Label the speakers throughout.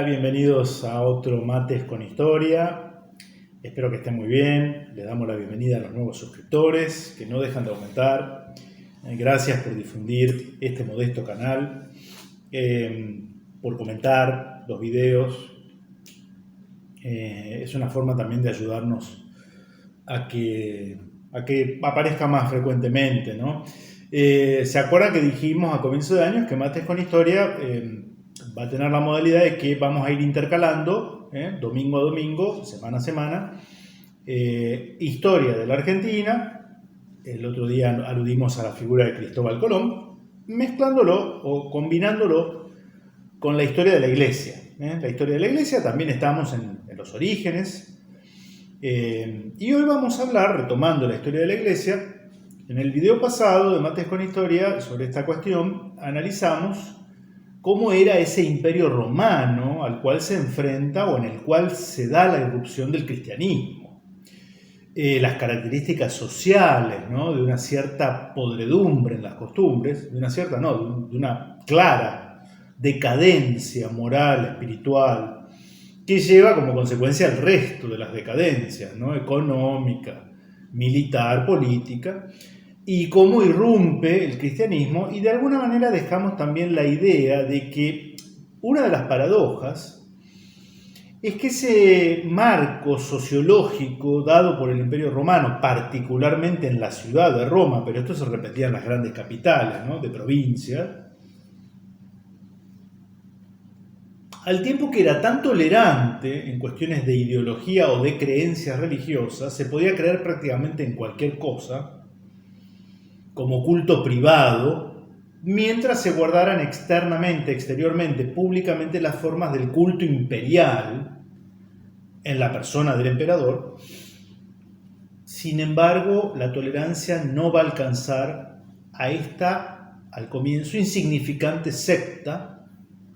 Speaker 1: Bienvenidos a otro Mates con Historia. Espero que estén muy bien. Les damos la bienvenida a los nuevos suscriptores que no dejan de aumentar. Gracias por difundir este modesto canal, por comentar los videos. Es una forma también de ayudarnos a que aparezca más frecuentemente, ¿no? ¿Se acuerdan que dijimos a comienzo de año que Mates con Historia va a tener la modalidad de que vamos a ir intercalando, domingo a domingo, semana a semana, historia de la Argentina? El otro día aludimos a la figura de Cristóbal Colón, mezclándolo o combinándolo con la historia de la Iglesia. La historia de la Iglesia, también estamos en los orígenes. Y hoy vamos a hablar, retomando la historia de la Iglesia. En el video pasado de Mates con Historia, sobre esta cuestión, analizamos cómo era ese imperio romano al cual se enfrenta o en el cual se da la irrupción del cristianismo. Las características sociales, ¿no?, de una cierta podredumbre en las costumbres, de una clara decadencia moral, espiritual, que lleva como consecuencia el resto de las decadencias, ¿no?, económica, militar, política, y cómo irrumpe el cristianismo. Y de alguna manera dejamos también la idea de que una de las paradojas es que ese marco sociológico dado por el Imperio Romano, particularmente en la ciudad de Roma, pero esto se repetía en las grandes capitales, ¿no?, de provincia, al tiempo que era tan tolerante en cuestiones de ideología o de creencias religiosas, se podía creer prácticamente en cualquier cosa como culto privado, mientras se guardaran exteriormente, públicamente las formas del culto imperial en la persona del emperador. Sin embargo, la tolerancia no va a alcanzar a esta, al comienzo, insignificante secta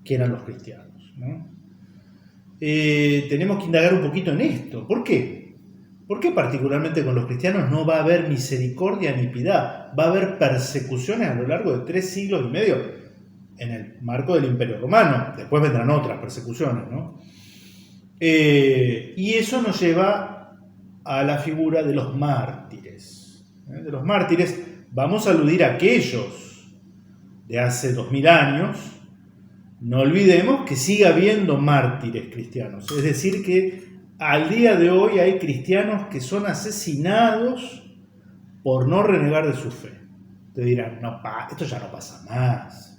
Speaker 1: que eran los cristianos, ¿no? Tenemos que indagar un poquito en esto. ¿Por qué? ¿Por qué particularmente con los cristianos no va a haber misericordia ni piedad? Va a haber persecuciones a lo largo de 3 siglos y medio en el marco del Imperio Romano. Después vendrán otras persecuciones, ¿no? Y eso nos lleva a la figura de los mártires. De los mártires vamos a aludir a aquellos de hace 2000 años. No olvidemos que sigue habiendo mártires cristianos, es decir, que al día de hoy hay cristianos que son asesinados por no renegar de su fe. Te dirán, no, esto ya no pasa más.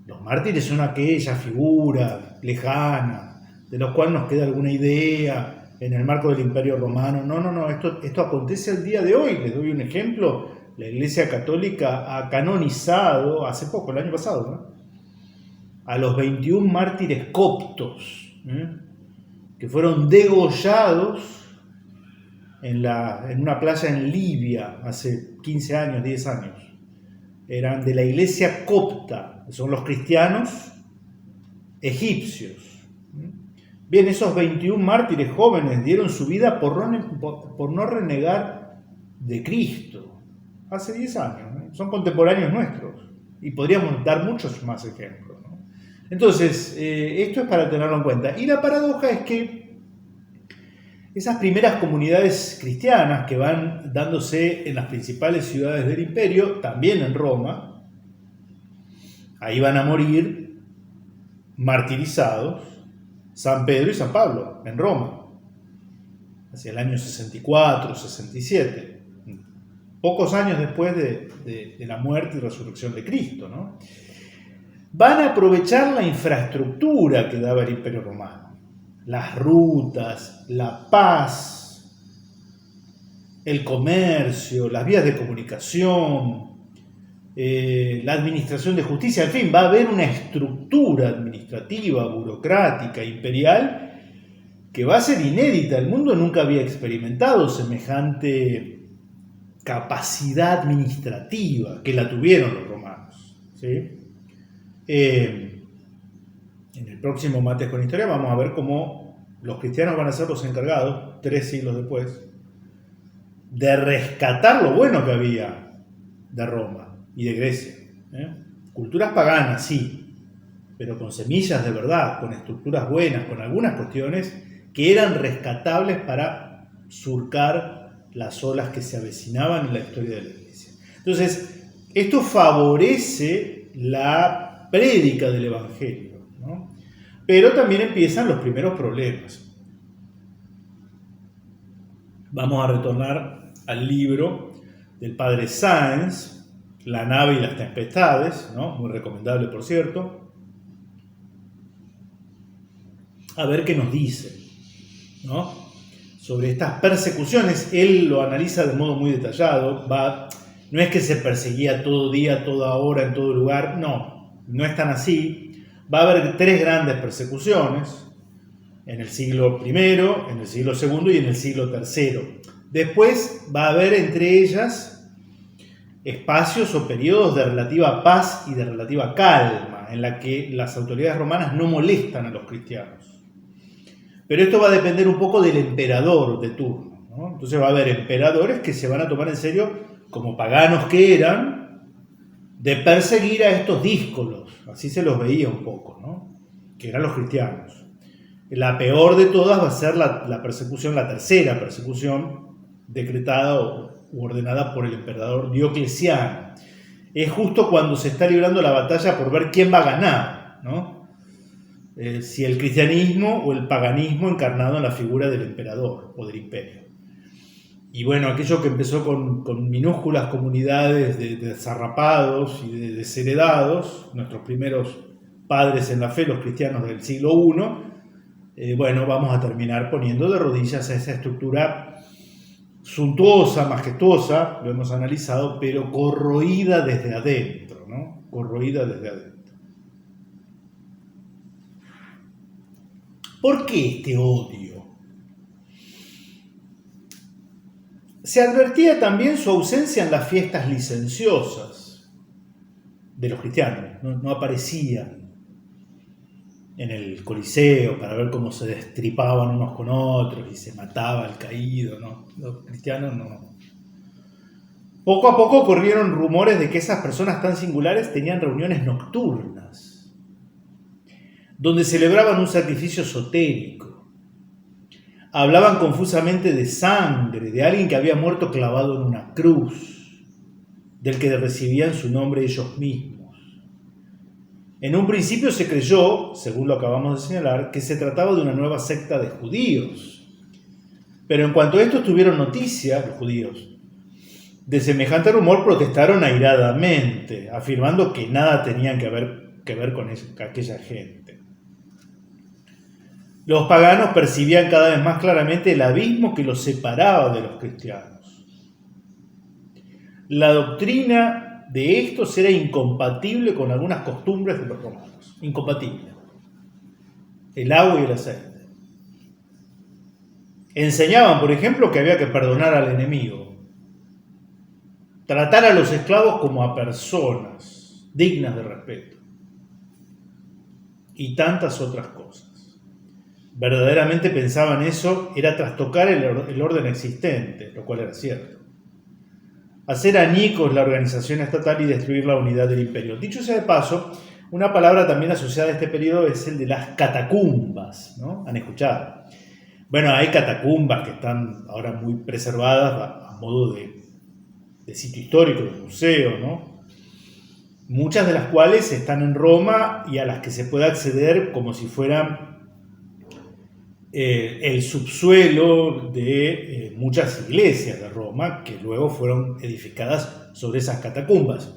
Speaker 1: Los mártires son aquella figura lejana, de los cuales nos queda alguna idea en el marco del Imperio Romano. No, esto acontece al día de hoy. Les doy un ejemplo. La Iglesia Católica ha canonizado, hace poco, el año pasado, ¿no?, a los 21 mártires coptos, que fueron degollados en una playa en Libia hace 15 años, 10 años. Eran de la iglesia copta, que son los cristianos egipcios. Bien, esos 21 mártires jóvenes dieron su vida por no renegar de Cristo hace 10 años, ¿no? Son contemporáneos nuestros y podríamos dar muchos más ejemplos, ¿no? Entonces, esto es para tenerlo en cuenta. Y la paradoja es que esas primeras comunidades cristianas que van dándose en las principales ciudades del imperio, también en Roma, ahí van a morir martirizados San Pedro y San Pablo, en Roma, hacia el año 64, 67, pocos años después de la muerte y resurrección de Cristo, ¿no? Van a aprovechar la infraestructura que daba el Imperio Romano, las rutas, la paz, el comercio, las vías de comunicación, la administración de justicia. En fin, va a haber una estructura administrativa, burocrática, imperial, que va a ser inédita. El mundo nunca había experimentado semejante capacidad administrativa que la tuvieron los romanos, ¿sí? En el próximo Mates con Historia vamos a ver cómo los cristianos van a ser los encargados, 3 siglos después, de rescatar lo bueno que había de Roma y de Grecia. Culturas paganas, sí, pero con semillas de verdad, con estructuras buenas, con algunas cuestiones que eran rescatables para surcar las olas que se avecinaban en la historia de la Iglesia. Entonces, esto favorece la prédica del Evangelio, ¿no? Pero también empiezan los primeros problemas. Vamos a retornar al libro del padre Sáenz, La nave y las tempestades, ¿no? Muy recomendable, por cierto. A ver qué nos dice, ¿no? Sobre estas persecuciones. Él lo analiza de modo muy detallado. No es que se perseguía todo día, toda hora, en todo lugar. No es tan así. Va a haber 3 grandes persecuciones en el siglo I, en el siglo II y en el siglo III. Después va a haber entre ellas espacios o periodos de relativa paz y de relativa calma, en la que las autoridades romanas no molestan a los cristianos. Pero esto va a depender un poco del emperador de turno, ¿no? Entonces va a haber emperadores que se van a tomar en serio, como paganos que eran, de perseguir a estos díscolos, así se los veía un poco, ¿no? Que eran los cristianos. La peor de todas va a ser la persecución, la tercera persecución decretada u ordenada por el emperador Diocleciano. Es justo cuando se está librando la batalla por ver quién va a ganar, ¿no? Si el cristianismo o el paganismo encarnado en la figura del emperador o del imperio. Y bueno, aquello que empezó con minúsculas comunidades de desarrapados y de desheredados, nuestros primeros padres en la fe, los cristianos del siglo I, bueno, vamos a terminar poniendo de rodillas a esa estructura suntuosa, majestuosa, lo hemos analizado, pero corroída desde adentro, ¿no? Corroída desde adentro. ¿Por qué este odio? Se advertía también su ausencia en las fiestas licenciosas de los cristianos, no aparecían en el Coliseo para ver cómo se destripaban unos con otros y se mataba al caído, ¿no? Los cristianos no. Poco a poco corrieron rumores de que esas personas tan singulares tenían reuniones nocturnas, donde celebraban un sacrificio esotérico. Hablaban confusamente de sangre, de alguien que había muerto clavado en una cruz, del que recibían su nombre ellos mismos. En un principio se creyó, según lo acabamos de señalar, que se trataba de una nueva secta de judíos. Pero en cuanto a esto tuvieron noticia, los judíos, de semejante rumor, protestaron airadamente, afirmando que nada tenían que ver con aquella gente. Los paganos percibían cada vez más claramente el abismo que los separaba de los cristianos. La doctrina de estos era incompatible con algunas costumbres de los romanos. Incompatible. El agua y el aceite. Enseñaban, por ejemplo, que había que perdonar al enemigo. Tratar a los esclavos como a personas dignas de respeto. Y tantas otras cosas. Verdaderamente pensaban eso era trastocar el orden existente, lo cual era cierto. Hacer añicos la organización estatal y destruir la unidad del imperio. Dicho sea de paso, una palabra también asociada a este periodo es el de las catacumbas, ¿no? ¿Han escuchado? Bueno, hay catacumbas que están ahora muy preservadas a modo de sitio histórico, de museo, ¿no? Muchas de las cuales están en Roma y a las que se puede acceder como si fueran el subsuelo de muchas iglesias de Roma que luego fueron edificadas sobre esas catacumbas.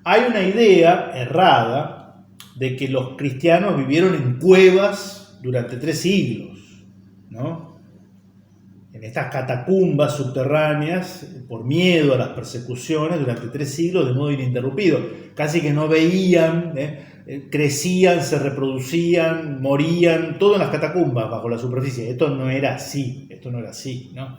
Speaker 1: Hay una idea errada de que los cristianos vivieron en cuevas durante 3 siglos, ¿no? En estas catacumbas subterráneas, por miedo a las persecuciones, durante 3 siglos de modo ininterrumpido. Casi que no veían, crecían, se reproducían, morían, todo en las catacumbas, bajo la superficie. Esto no era así, ¿no?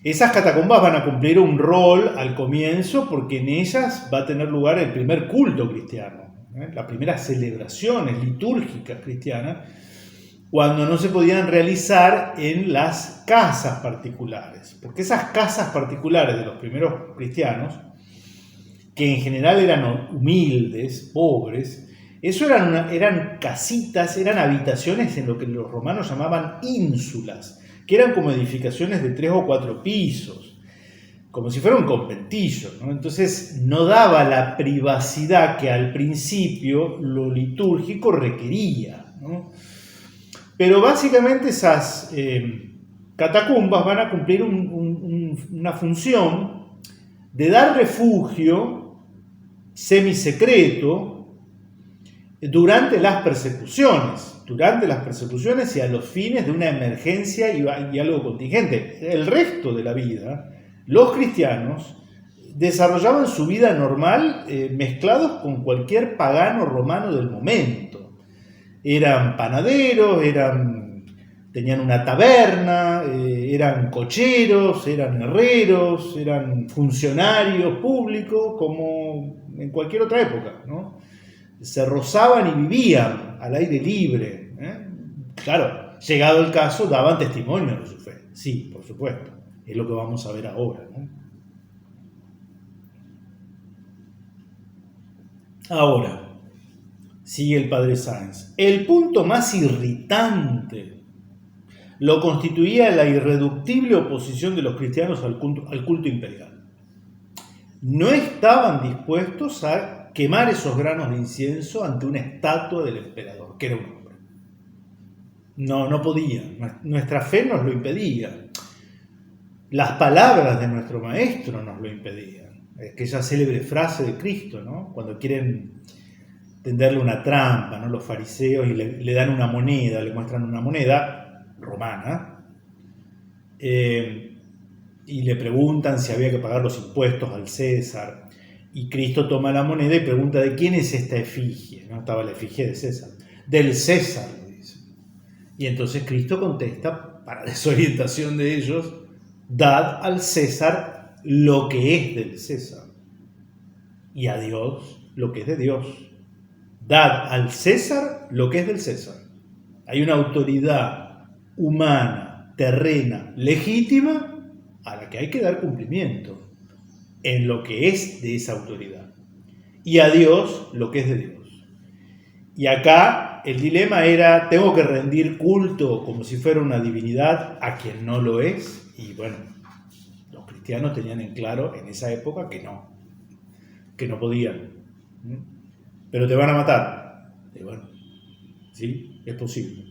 Speaker 1: Esas catacumbas van a cumplir un rol al comienzo porque en ellas va a tener lugar el primer culto cristiano, las primeras celebraciones litúrgicas cristianas, cuando no se podían realizar en las casas particulares. Porque esas casas particulares de los primeros cristianos, que en general eran humildes, pobres, Eso eran casitas, eran habitaciones en lo que los romanos llamaban ínsulas, que eran como edificaciones de 3 o 4 pisos, como si fuera un conventillo, ¿no? Entonces no daba la privacidad que al principio lo litúrgico requería, ¿no? Pero básicamente esas catacumbas van a cumplir una función de dar refugio semisecreto durante las persecuciones y a los fines de una emergencia y algo contingente. El resto de la vida, los cristianos desarrollaban su vida normal mezclados con cualquier pagano romano del momento. Eran panaderos, tenían una taberna, eran cocheros, eran herreros, eran funcionarios públicos, como en cualquier otra época, ¿no? Se rozaban y vivían al aire libre, ¿eh? Claro, llegado el caso, daban testimonio de su fe. Sí, por supuesto. Es lo que vamos a ver ahora, ¿no? Ahora, sigue el padre Sáenz. El punto más irritante lo constituía la irreductible oposición de los cristianos al culto imperial. No estaban dispuestos a quemar esos granos de incienso ante una estatua del emperador, que era un hombre. No podían. Nuestra fe nos lo impedía. Las palabras de nuestro maestro nos lo impedían. Aquella célebre frase de Cristo, ¿no? Cuando quieren tenderle una trampa, ¿no? Los fariseos y le dan una moneda, le muestran una moneda romana, y le preguntan si había que pagar los impuestos al César. Y Cristo toma la moneda y pregunta: ¿de quién es esta efigie? ¿No? Estaba la efigie de César. Del César, le dice. Y entonces Cristo contesta, para desorientación de ellos: dad al César lo que es del César, y a Dios lo que es de Dios. Dad al César lo que es del César. Hay una autoridad humana, terrena, legítima, a la que hay que dar cumplimiento en lo que es de esa autoridad, y a Dios lo que es de Dios. Y acá el dilema era: tengo que rendir culto como si fuera una divinidad a quien no lo es. Y bueno, los cristianos tenían en claro en esa época que no podían. Pero te van a matar. Y bueno, sí, es posible.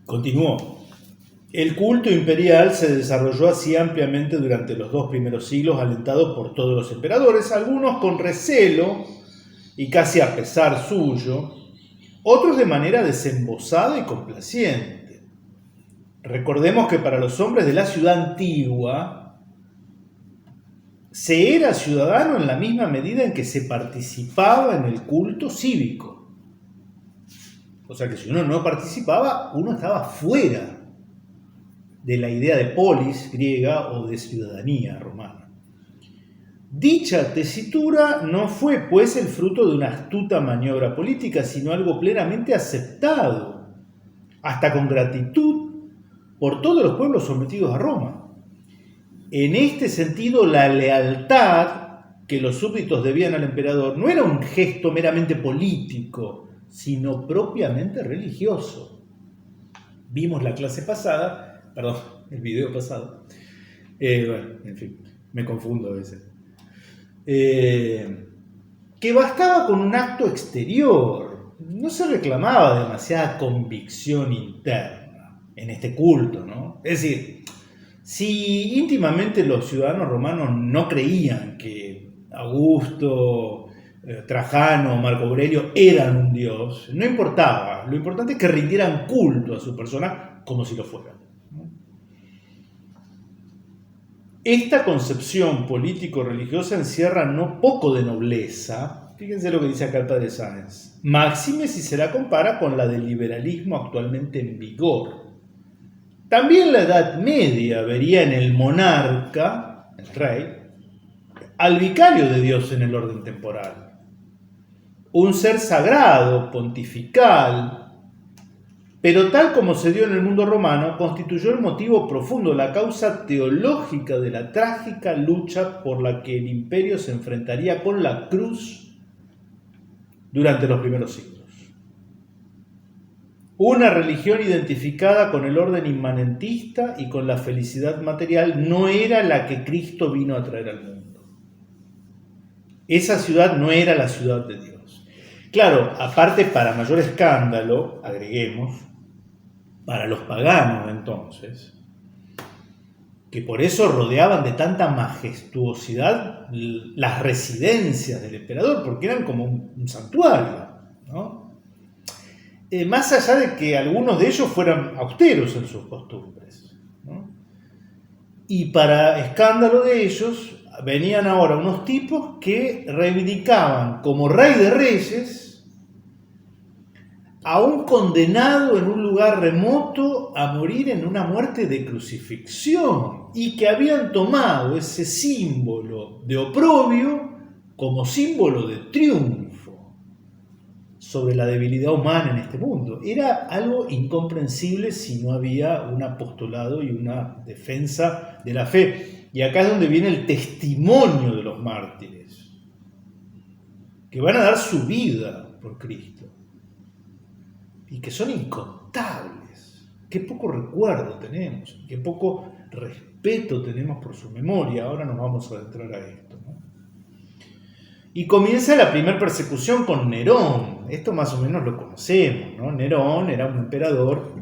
Speaker 1: Continuó. El culto imperial se desarrolló así ampliamente durante los 2 primeros siglos, alentados por todos los emperadores, algunos con recelo y casi a pesar suyo, otros de manera desembosada y complaciente. Recordemos que para los hombres de la ciudad antigua se era ciudadano en la misma medida en que se participaba en el culto cívico. O sea que si uno no participaba, uno estaba fuera de la idea de polis griega o de ciudadanía romana. Dicha tesitura no fue, pues, el fruto de una astuta maniobra política, sino algo plenamente aceptado, hasta con gratitud, por todos los pueblos sometidos a Roma. En este sentido, la lealtad que los súbditos debían al emperador no era un gesto meramente político, sino propiamente religioso. Vimos la clase pasada, perdón, el video pasado. Bueno, en fin, me confundo a veces. Que bastaba con un acto exterior. No se reclamaba demasiada convicción interna en este culto, ¿no? Es decir, si íntimamente los ciudadanos romanos no creían que Augusto, Trajano, Marco Aurelio eran un dios, no importaba. Lo importante es que rindieran culto a su persona como si lo fueran. Esta concepción político-religiosa encierra no poco de nobleza. Fíjense lo que dice acá el padre Sáenz. Máxime si se la compara con la del liberalismo actualmente en vigor. También la Edad Media vería en el monarca, el rey, al vicario de Dios en el orden temporal. Un ser sagrado, pontifical, Pero tal como se dio en el mundo romano, constituyó el motivo profundo, la causa teológica de la trágica lucha por la que el imperio se enfrentaría con la cruz durante los primeros siglos. Una religión identificada con el orden inmanentista y con la felicidad material no era la que Cristo vino a traer al mundo. Esa ciudad no era la ciudad de Dios. Claro, aparte, para mayor escándalo, agreguemos, para los paganos entonces, que por eso rodeaban de tanta majestuosidad las residencias del emperador, porque eran como un santuario, ¿no? Más allá de que algunos de ellos fueran austeros en sus costumbres, ¿no? Y para escándalo de ellos, venían ahora unos tipos que reivindicaban como rey de reyes a un condenado en un lugar remoto a morir en una muerte de crucifixión, y que habían tomado ese símbolo de oprobio como símbolo de triunfo sobre la debilidad humana en este mundo. Era algo incomprensible si no había un apostolado y una defensa de la fe. Y acá es donde viene el testimonio de los mártires, que van a dar su vida por Cristo. Y que son incontables. Qué poco recuerdo tenemos, qué poco respeto tenemos por su memoria. Ahora nos vamos a adentrar a esto, ¿no? Y comienza la primera persecución con Nerón. Esto más o menos lo conocemos, ¿no? Nerón era un emperador,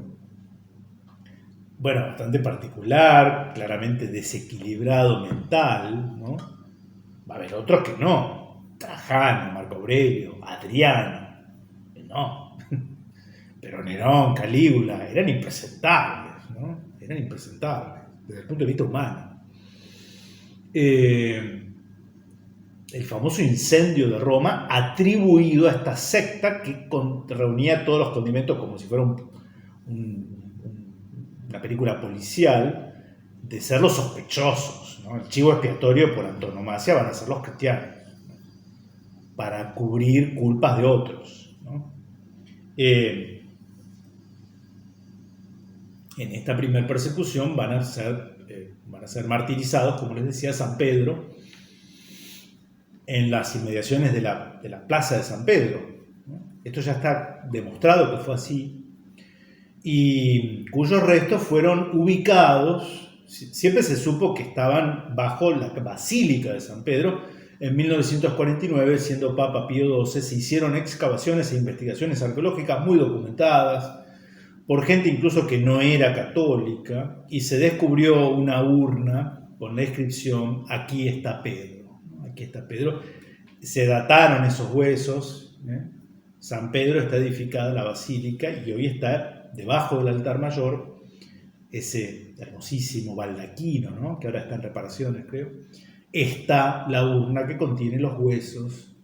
Speaker 1: bueno, bastante particular, claramente desequilibrado mental, ¿no? Va a haber otros que no. Trajano, Marco Aurelio, Adriano, no. Pero Nerón, Calígula, eran impresentables, ¿no? Eran impresentables desde el punto de vista humano. El famoso incendio de Roma, atribuido a esta secta que reunía todos los condimentos como si fuera una película policial, de ser los sospechosos, ¿no? El chivo expiatorio por antonomasia van a ser los cristianos, ¿no? Para cubrir culpas de otros, ¿no? En esta primera persecución van a ser martirizados, como les decía, San Pedro, en las inmediaciones de la plaza de San Pedro, ¿no? Esto ya está demostrado que fue así, y cuyos restos fueron ubicados, siempre se supo que estaban bajo la Basílica de San Pedro. En 1949, siendo Papa Pío XII, se hicieron excavaciones e investigaciones arqueológicas muy documentadas, por gente incluso que no era católica, y se descubrió una urna con la inscripción "Aquí está Pedro", ¿no? Aquí está Pedro. Se dataron esos huesos, ¿eh? San Pedro está edificada la basílica y hoy está debajo del altar mayor ese hermosísimo baldaquino, ¿no? Que ahora está en reparaciones, creo. Está la urna que contiene los huesos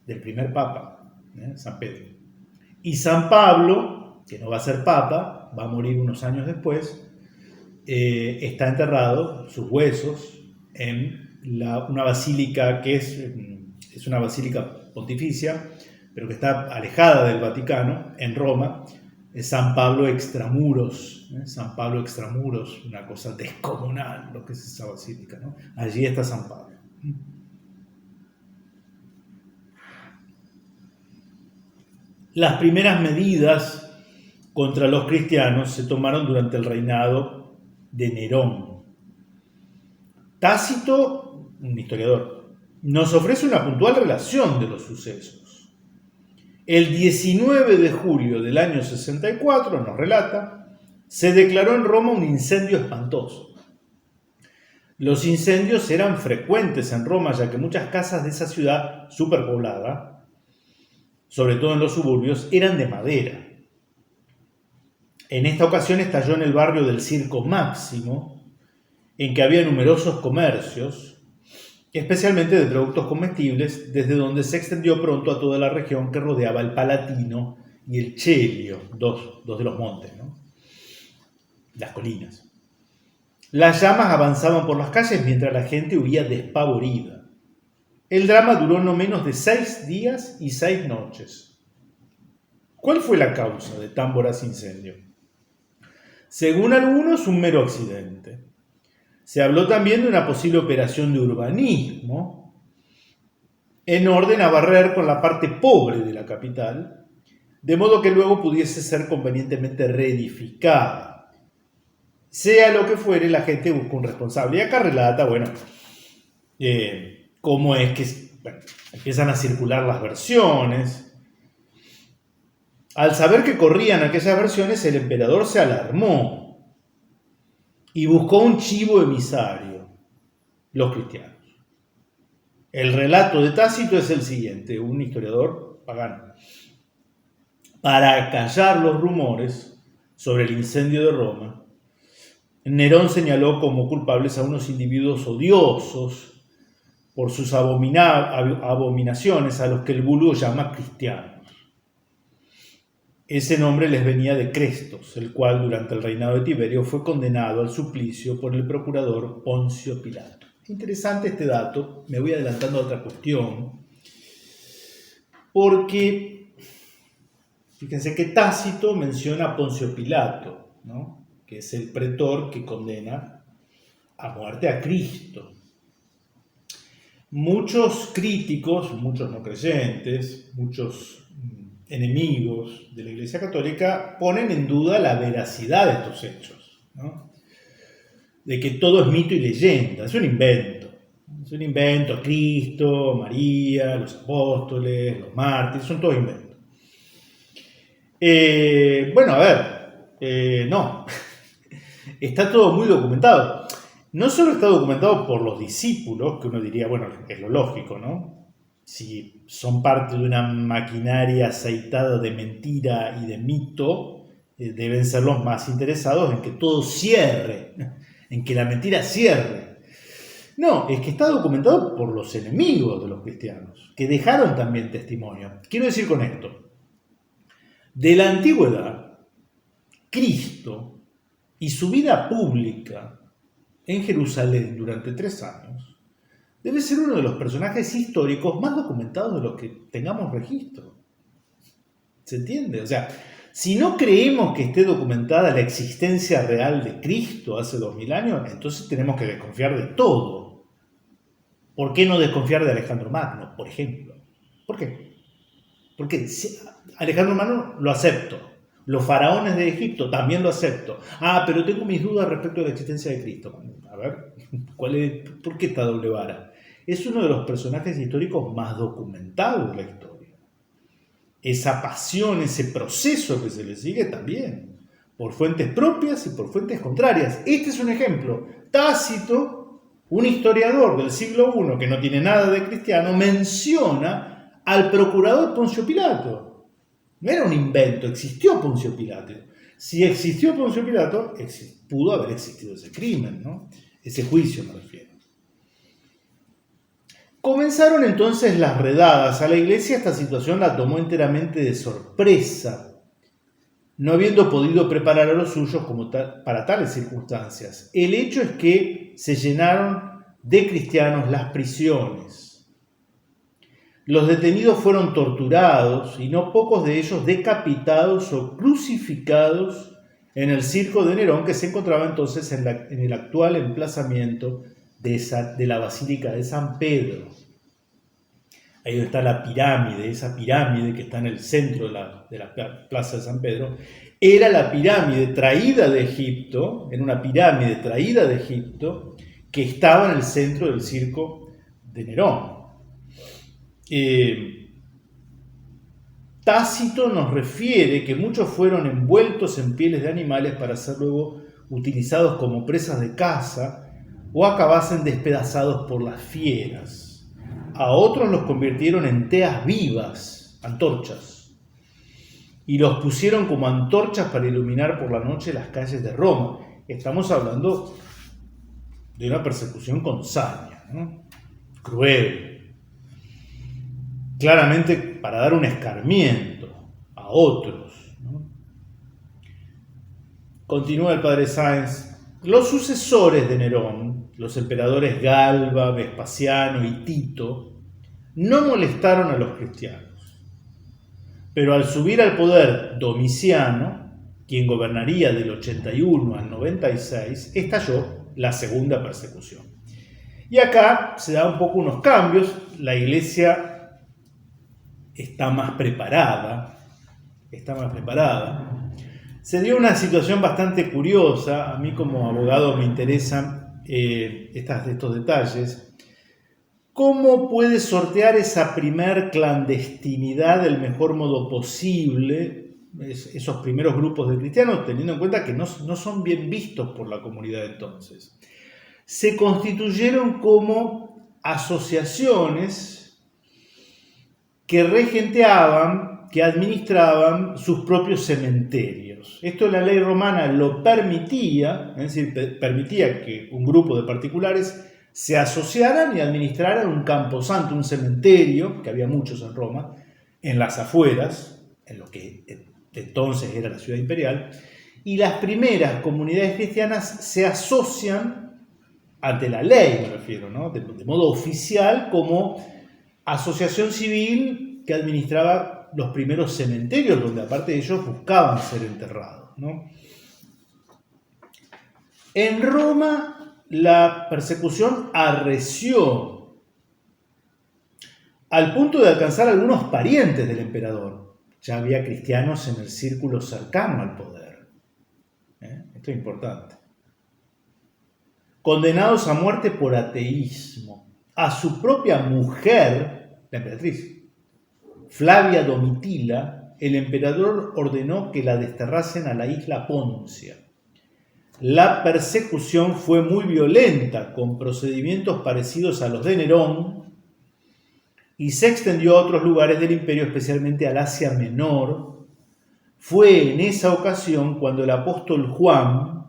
Speaker 1: del primer papa, San Pedro. Y San Pablo, que no va a ser papa, va a morir unos años después, está enterrado, sus huesos, en una basílica que es una basílica pontificia, pero que está alejada del Vaticano, en Roma, es San Pablo Extramuros, San Pablo Extramuros, una cosa descomunal lo que es esa basílica, ¿no? Allí está San Pablo. Las primeras medidas contra los cristianos se tomaron durante el reinado de Nerón. Tácito, un historiador, nos ofrece una puntual relación de los sucesos. El 19 de julio del año 64, nos relata, se declaró en Roma un incendio espantoso. Los incendios eran frecuentes en Roma, ya que muchas casas de esa ciudad superpoblada, sobre todo en los suburbios, eran de madera. En esta ocasión estalló en el barrio del Circo Máximo, en que había numerosos comercios, especialmente de productos comestibles, desde donde se extendió pronto a toda la región que rodeaba el Palatino y el Celio, dos de los montes, ¿no? Las colinas. Las llamas avanzaban por las calles mientras la gente huía despavorida. El drama duró no menos de 6 días y 6 noches. ¿Cuál fue la causa de tan voraz incendio? Según algunos, un mero accidente. Se habló también de una posible operación de urbanismo en orden a barrer con la parte pobre de la capital, de modo que luego pudiese ser convenientemente reedificada. Sea lo que fuere, la gente busca un responsable. Y acá relata, cómo es que empiezan a circular las versiones. Al saber que corrían aquellas versiones, el emperador se alarmó y buscó un chivo emisario, los cristianos. El relato de Tácito es el siguiente, un historiador pagano. Para callar los rumores sobre el incendio de Roma, Nerón señaló como culpables a unos individuos odiosos por sus abominaciones a los que el vulgo llama cristianos. Ese nombre les venía de Crestos, el cual durante el reinado de Tiberio fue condenado al suplicio por el procurador Poncio Pilato. Interesante este dato, me voy adelantando a otra cuestión, porque fíjense que Tácito menciona a Poncio Pilato, ¿no? Que es el pretor que condena a muerte a Cristo. Muchos críticos, muchos no creyentes, muchos enemigos de la Iglesia Católica ponen en duda la veracidad de estos hechos, ¿no? De que todo es mito y leyenda, es un invento. Es un invento, Cristo, María, los apóstoles, los mártires, son todos inventos. No. Está todo muy documentado. No solo está documentado por los discípulos, que uno diría, es lo lógico, ¿no? Si son parte de una maquinaria aceitada de mentira y de mito, deben ser los más interesados en que todo cierre, en que la mentira cierre. No, es que está documentado por los enemigos de los cristianos, que dejaron también testimonio. Quiero decir con esto, de la antigüedad, Cristo y su vida pública en Jerusalén durante 3 años debe ser uno de los personajes históricos más documentados de los que tengamos registro. ¿Se entiende? O sea, si no creemos que esté documentada la existencia real de Cristo hace 2000 años, entonces tenemos que desconfiar de todo. ¿Por qué no desconfiar de Alejandro Magno, por ejemplo? ¿Por qué? Porque Alejandro Magno lo acepto. Los faraones de Egipto también lo acepto. Pero tengo mis dudas respecto a la existencia de Cristo. A ver, ¿por qué esta doble vara? Es uno de los personajes históricos más documentados de la historia. Esa pasión, ese proceso que se le sigue también, por fuentes propias y por fuentes contrarias. Este es un ejemplo. Tácito, un historiador del siglo I que no tiene nada de cristiano, menciona al procurador Poncio Pilato. No era un invento, existió Poncio Pilato. Si existió Poncio Pilato, pudo haber existido ese crimen, ¿no? Ese juicio me refiero. Comenzaron entonces las redadas. A la iglesia esta situación la tomó enteramente de sorpresa, no habiendo podido preparar a los suyos para tales circunstancias. El hecho es que se llenaron de cristianos las prisiones. Los detenidos fueron torturados y no pocos de ellos decapitados o crucificados en el circo de Nerón, que se encontraba entonces en el actual emplazamiento de la Basílica de San Pedro. Ahí donde está la pirámide, esa pirámide que está en el centro de la Plaza de San Pedro, era la pirámide traída de Egipto, en una pirámide traída de Egipto, que estaba en el centro del circo de Nerón. Tácito nos refiere que muchos fueron envueltos en pieles de animales para ser luego utilizados como presas de caza o acabasen despedazados por las fieras. A otros los convirtieron en teas vivas, antorchas, y los pusieron como antorchas para iluminar por la noche las calles de Roma. Estamos hablando de una persecución con saña, ¿no? Cruel. Claramente para dar un escarmiento a otros, ¿no? Continúa el padre Sáenz. Los sucesores de Nerón, los emperadores Galba, Vespasiano y Tito, no molestaron a los cristianos, Pero al subir al poder Domiciano, quien gobernaría del 81 al 96, estalló la segunda persecución. Y acá se da un poco unos cambios, la iglesia está más preparada. Se dio una situación bastante curiosa, a mí como abogado me interesan estos detalles. ¿Cómo puede sortear esa primer clandestinidad del mejor modo posible esos primeros grupos de cristianos, teniendo en cuenta que no son bien vistos por la comunidad entonces? Se constituyeron como asociaciones que regenteaban, que administraban sus propios cementerios. Esto la ley romana lo permitía, es decir, permitía que un grupo de particulares se asociaran y administraran un camposanto, un cementerio, que había muchos en Roma, en las afueras, en lo que entonces era la ciudad imperial, y las primeras comunidades cristianas se asocian ante la ley, me refiero, ¿no? de modo oficial, como asociación civil que administraba los primeros cementerios, donde aparte de ellos buscaban ser enterrados, ¿no? En Roma la persecución arreció al punto de alcanzar a algunos parientes del emperador. Ya había cristianos en el círculo cercano al poder. Esto es importante. Condenados a muerte por ateísmo. A su propia mujer, la emperatriz, Flavia Domitila, el emperador ordenó que la desterrasen a la isla Poncia. La persecución fue muy violenta, con procedimientos parecidos a los de Nerón, y se extendió a otros lugares del imperio, especialmente al Asia Menor. Fue en esa ocasión cuando el apóstol Juan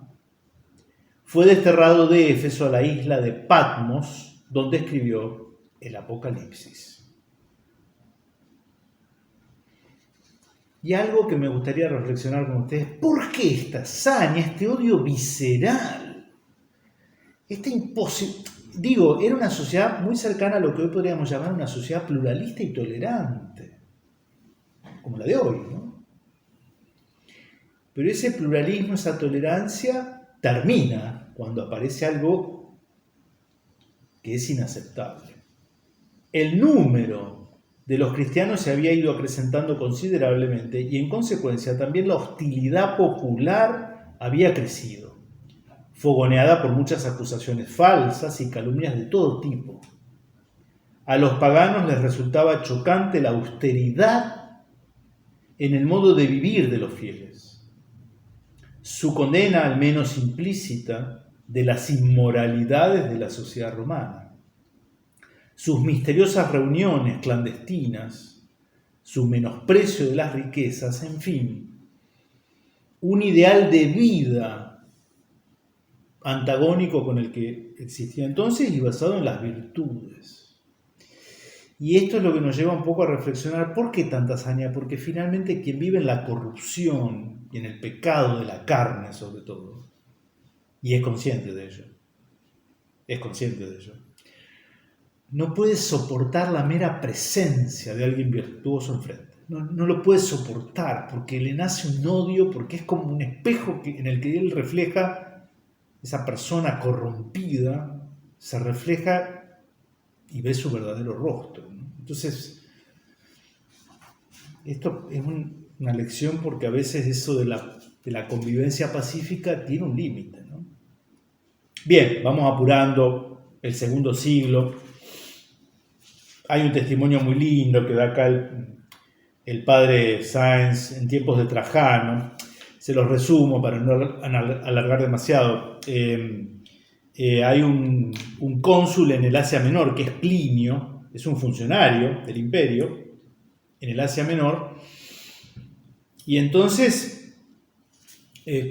Speaker 1: fue desterrado de Éfeso a la isla de Patmos, donde escribió el Apocalipsis. Y algo que me gustaría reflexionar con ustedes, ¿por qué esta hazaña, este odio visceral? Era una sociedad muy cercana a lo que hoy podríamos llamar una sociedad pluralista y tolerante, como la de hoy, ¿no? Pero ese pluralismo, esa tolerancia, termina cuando aparece algo que es inaceptable. El número de los cristianos se había ido acrecentando considerablemente y en consecuencia también la hostilidad popular había crecido, fogoneada por muchas acusaciones falsas y calumnias de todo tipo. A los paganos les resultaba chocante la austeridad en el modo de vivir de los fieles. Su condena, al menos implícita, de las inmoralidades de la sociedad romana. Sus misteriosas reuniones clandestinas, su menosprecio de las riquezas, en fin, un ideal de vida antagónico con el que existía entonces y basado en las virtudes. Y esto es lo que nos lleva un poco a reflexionar, ¿por qué tanta hazaña? Porque finalmente quien vive en la corrupción y en el pecado de la carne sobre todo, y es consciente de ello, no puede soportar la mera presencia de alguien virtuoso enfrente. No lo puede soportar porque le nace un odio, porque es como un espejo en el que él refleja, esa persona corrompida, se refleja y ve su verdadero rostro, ¿no? Entonces, esto es una lección porque a veces eso de la convivencia pacífica tiene un límite, ¿no? Bien, vamos apurando el segundo siglo. Hay un testimonio muy lindo que da acá el padre Sáenz en tiempos de Trajano. Se los resumo para no alargar demasiado. Hay un cónsul en el Asia Menor, que es Plinio, es un funcionario del imperio en el Asia Menor. Y entonces,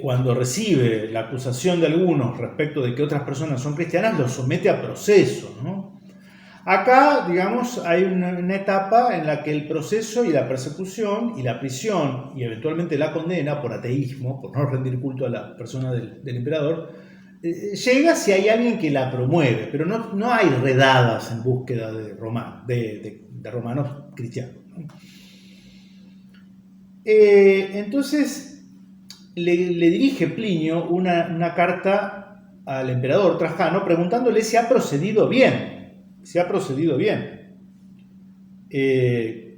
Speaker 1: cuando recibe la acusación de algunos respecto de que otras personas son cristianas, los somete a proceso, ¿no? Acá, digamos, hay una etapa en la que el proceso y la persecución y la prisión y eventualmente la condena por ateísmo, por no rendir culto a la persona del emperador, llega si hay alguien que la promueve, pero no hay redadas en búsqueda de romanos cristianos, ¿no? Entonces le dirige Plinio una carta al emperador Trajano preguntándole si ha procedido bien. Si ha procedido bien.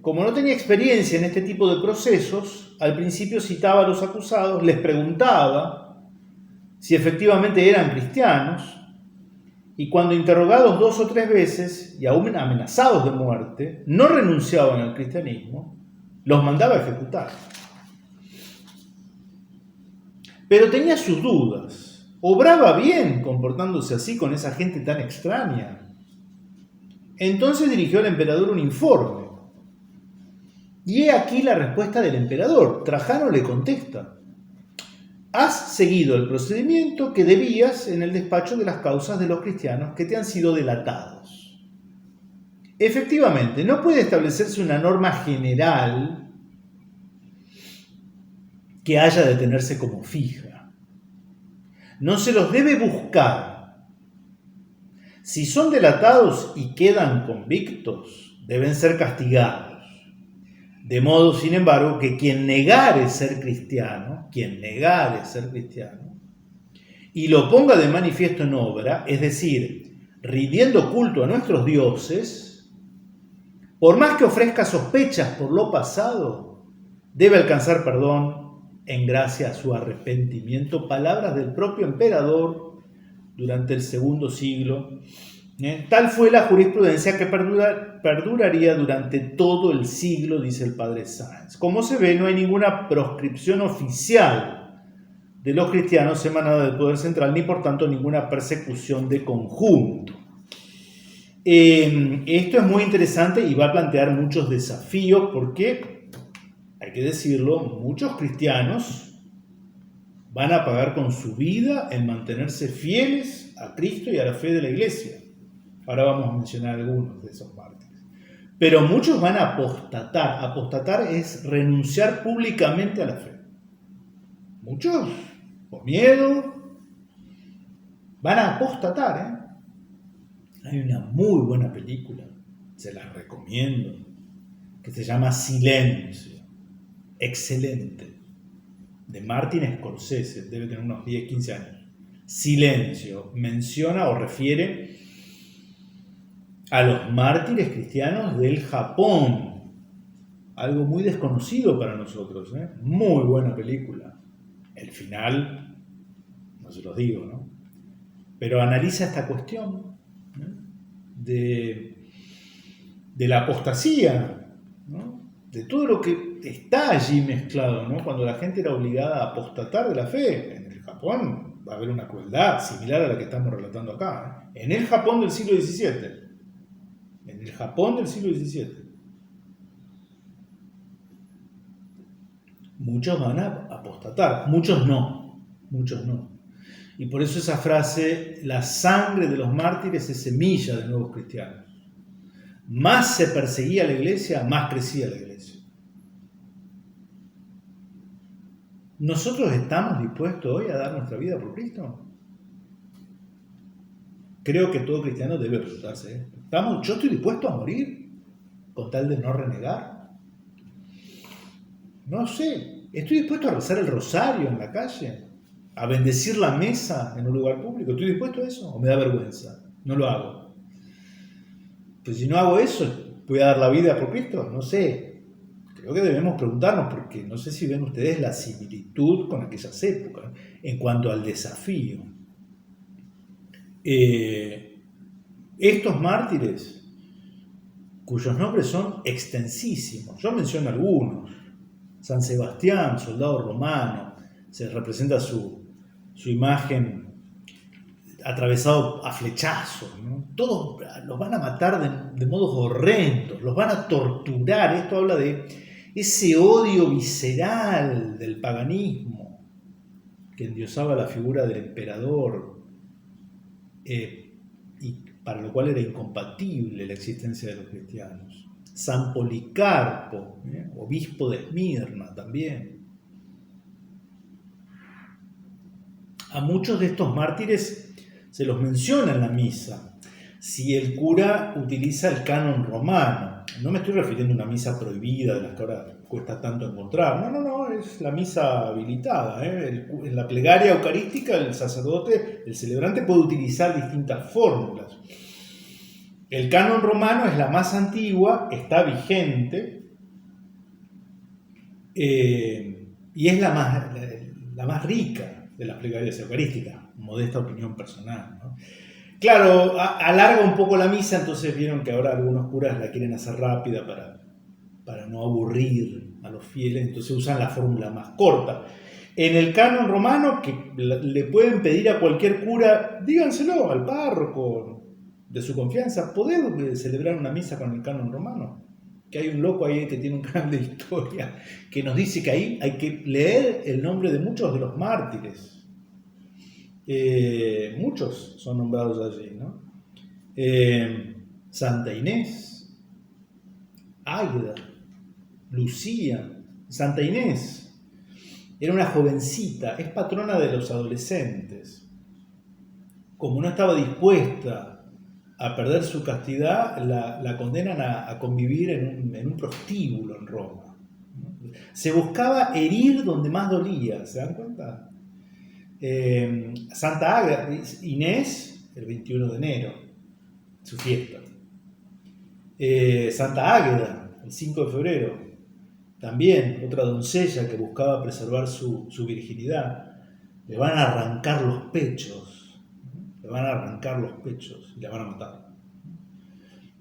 Speaker 1: Como no tenía experiencia en este tipo de procesos, al principio citaba a los acusados, les preguntaba si efectivamente eran cristianos, y cuando interrogados 2 o 3 veces, y aún amenazados de muerte, no renunciaban al cristianismo, los mandaba a ejecutar. Pero tenía sus dudas. ¿Obraba bien comportándose así con esa gente tan extraña? Entonces dirigió al emperador un informe. Y he aquí la respuesta del emperador. Trajano le contesta: has seguido el procedimiento que debías en el despacho de las causas de los cristianos que te han sido delatados. Efectivamente, no puede establecerse una norma general que haya de tenerse como fija. No se los debe buscar. Si son delatados y quedan convictos, deben ser castigados. De modo, sin embargo, que quien negare ser cristiano, y lo ponga de manifiesto en obra, es decir, rindiendo culto a nuestros dioses, por más que ofrezca sospechas por lo pasado, debe alcanzar perdón en gracia a su arrepentimiento. Palabras del propio emperador durante el segundo siglo. Tal fue la jurisprudencia que perduraría durante todo el siglo, dice el padre Sáenz. Como se ve, no hay ninguna proscripción oficial de los cristianos emanada del poder central, ni por tanto ninguna persecución de conjunto. Esto es muy interesante y va a plantear muchos desafíos porque, hay que decirlo, muchos cristianos van a pagar con su vida en mantenerse fieles a Cristo y a la fe de la Iglesia. Ahora vamos a mencionar algunos de esos mártires. Pero muchos van a apostatar. Apostatar es renunciar públicamente a la fe. Muchos, por miedo, van a apostatar. Hay una muy buena película, se las recomiendo, que se llama Silencio. Excelente. De Martin Scorsese, debe tener unos 10, 15 años. Silencio. Menciona o refiere a los mártires cristianos del Japón. Algo muy desconocido para nosotros, ¿eh? Muy buena película. El final, no se los digo, ¿no? Pero analiza esta cuestión, ¿no? de la apostasía, ¿no? De todo lo que está allí mezclado, ¿no? Cuando la gente era obligada a apostatar de la fe. En el Japón va a haber una crueldad similar a la que estamos relatando acá, ¿eh? En el Japón del siglo XVII. En el Japón del siglo XVII. Muchos van a apostatar, muchos no. Y por eso esa frase, la sangre de los mártires es semilla de nuevos cristianos. Más se perseguía la iglesia, más crecía la iglesia. ¿Nosotros estamos dispuestos hoy a dar nuestra vida por Cristo? Creo que todo cristiano debe preguntarse esto. ¿Yo estoy dispuesto a morir con tal de no renegar? No sé. ¿Estoy dispuesto a rezar el rosario en la calle? ¿A bendecir la mesa en un lugar público? ¿Estoy dispuesto a eso? ¿O me da vergüenza? No lo hago. Pues si no hago eso, ¿voy a dar la vida por Cristo? No sé. Creo que debemos preguntarnos, porque no sé si ven ustedes la similitud con aquellas épocas en cuanto al desafío. Estos mártires, cuyos nombres son extensísimos, yo menciono algunos. San Sebastián, soldado romano, se representa su imagen atravesado a flechazos, ¿no? Todos los van a matar de modos horrendos, los van a torturar. Esto habla de ese odio visceral del paganismo que endiosaba la figura del emperador, y para lo cual era incompatible la existencia de los cristianos. San Policarpo, obispo de Esmirna también. A muchos de estos mártires se los menciona en la misa, si el cura utiliza el canon romano. No me estoy refiriendo a una misa prohibida de las que ahora cuesta tanto encontrar. No, es la misa habilitada. En la plegaria eucarística el sacerdote, el celebrante puede utilizar distintas fórmulas. El canon romano es la más antigua, está vigente y es la más rica de las plegarias eucarísticas, modesta opinión personal, ¿no? Claro, alarga un poco la misa, entonces vieron que ahora algunos curas la quieren hacer rápida para no aburrir a los fieles, entonces usan la fórmula más corta. En el canon romano, que le pueden pedir a cualquier cura, díganselo al párroco de su confianza, ¿podés celebrar una misa con el canon romano? Que hay un loco ahí que tiene un canal de historia que nos dice que ahí hay que leer el nombre de muchos de los mártires. Muchos son nombrados allí, ¿no? Santa Inés, Águeda, Lucía. Santa Inés era una jovencita, es patrona de los adolescentes. Como no estaba dispuesta a perder su castidad, la condenan a convivir en un prostíbulo en Roma. Se buscaba herir donde más dolía, ¿se dan cuenta? Santa Águeda, Inés, el 21 de enero, su fiesta. Santa Águeda, el 5 de febrero, también otra doncella que buscaba preservar su virginidad. Le van a arrancar los pechos, y la van a matar.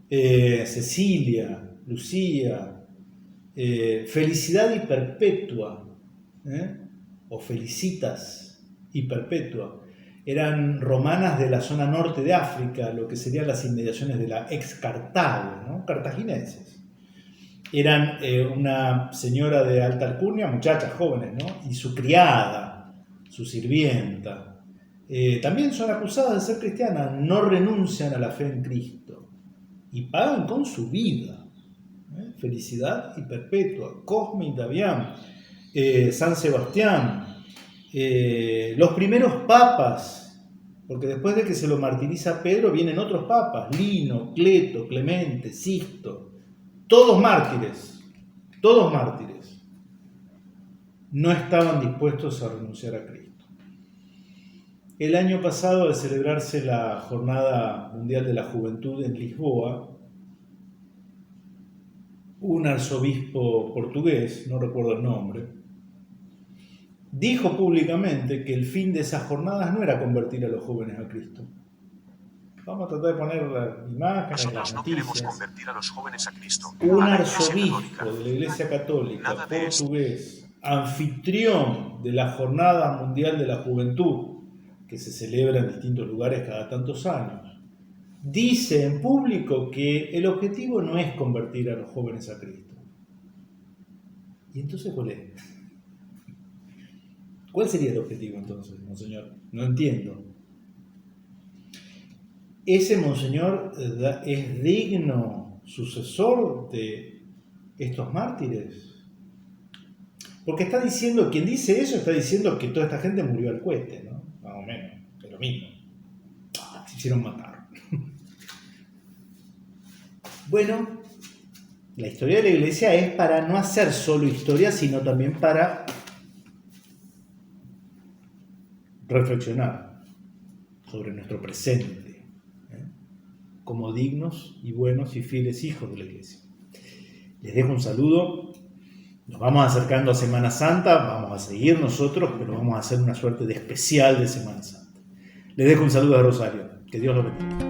Speaker 1: Cecilia, Lucía, Felicidad y Perpetua, o Felicitas y Perpetua, eran romanas de la zona norte de África, lo que serían las inmediaciones de la ex Cartago, ¿no? Cartagineses. Eran una señora de alta alcurnia, muchachas jóvenes, ¿no? Y su criada, su sirvienta. También son acusadas de ser cristianas, no renuncian a la fe en Cristo y pagan con su vida. Felicidad y Perpetua, Cosme y Davián, San Sebastián, los primeros papas, porque después de que se lo martiriza Pedro vienen otros papas, Lino, Cleto, Clemente, Sisto, todos mártires, no estaban dispuestos a renunciar a Cristo. El año pasado, al celebrarse la Jornada Mundial de la Juventud en Lisboa, un arzobispo portugués, no recuerdo el nombre, dijo públicamente que el fin de esas jornadas no era convertir a los jóvenes a Cristo. Vamos a tratar de poner las imágenes, las noticias.
Speaker 2: No queremos convertir a los jóvenes a Cristo.
Speaker 1: Un arzobispo de la Iglesia Católica portugués, anfitrión de la Jornada Mundial de la Juventud, que se celebra en distintos lugares cada tantos años, dice en público que el objetivo no es convertir a los jóvenes a Cristo. ¿Y entonces cuál es? ¿Cuál sería el objetivo entonces, monseñor? No entiendo. ¿Ese monseñor es digno sucesor de estos mártires? Porque está diciendo, quien dice eso está diciendo que toda esta gente murió al cohete, ¿no? Más o menos, es lo mismo. Se hicieron matar. Bueno, la historia de la Iglesia es para no hacer solo historia, sino también para reflexionar sobre nuestro presente, como dignos y buenos y fieles hijos de la Iglesia. Les dejo un saludo. Nos vamos acercando a Semana Santa, vamos a seguir nosotros, pero vamos a hacer una suerte de especial de Semana Santa. Les dejo un saludo de Rosario. Que Dios los bendiga.